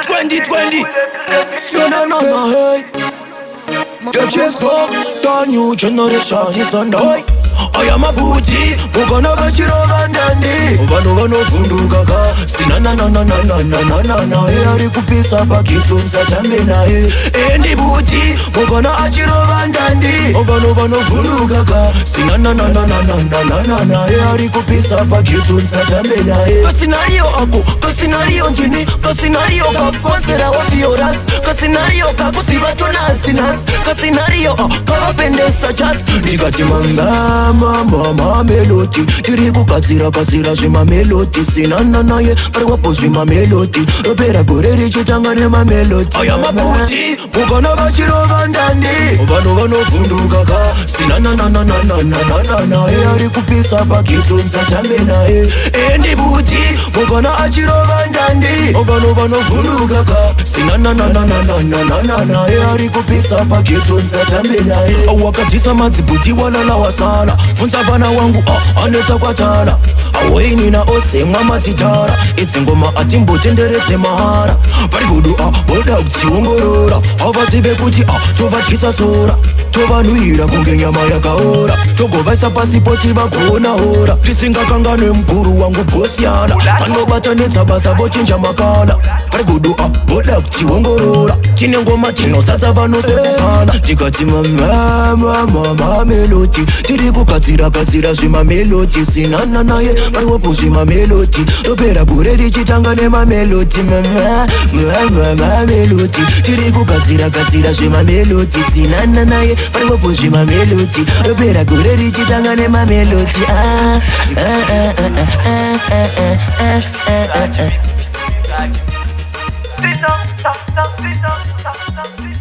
2020. No, hey. The chef talk, the new generation is on the way. I am a booty, mukona vachirova ndandi. Vanhu vanovhunduka ka sina na ari kupisa pakitsunza tambe naye. Endi booty, mukona achirova ndandi. Vanhu vanovhunduka ka sina na ari kupisa pakitsunza tambe naye. Kasinario ako, kasinario njini, kasinario kakonzera wafioras, kasinario kakusiva tonasinas, kasinario kavapendesa chas. Nikati mama melody tiri kukatsira zvima melody sinana naye pariwapo zvima melody ropera gore richitanga nemamelody aya maputi mukana vachirova ndandi vanhu vanovhunduka ka sinana naye ari kupisa pakitsunza tambe naye endi buti mukana achirova ndandi vanhu vanovhunduka ka sinana naye ari kupisa pakitsunza tambe naye wakadzisa madzibuti walala wasala funza vana wangu anetsa kwatala awainina osemwa madzitara idzi ngoma atimbotenderedze mahara vari kudu voda kudziongorora avazive kuti tovatyisa sora tovanhuira kunge nyama yakaora togovaisa pasipoti vakuona hora tisingakanganwe mukuru wangu bhosiyana vanobatanedza basa vochinja makala vari kudu voda kudziongorora tine ngoma tinosadza vanosekukana tikati mamelodi tiri kugadzira zvima melodi sinana naye pariwapo zvima melodi ropera gore richitanga nemamelodi mamelodi tiri kugadzira zvima melodi sinana naye pariwapo zvima melodi ropera gore richitanga nemamelodi Sit down.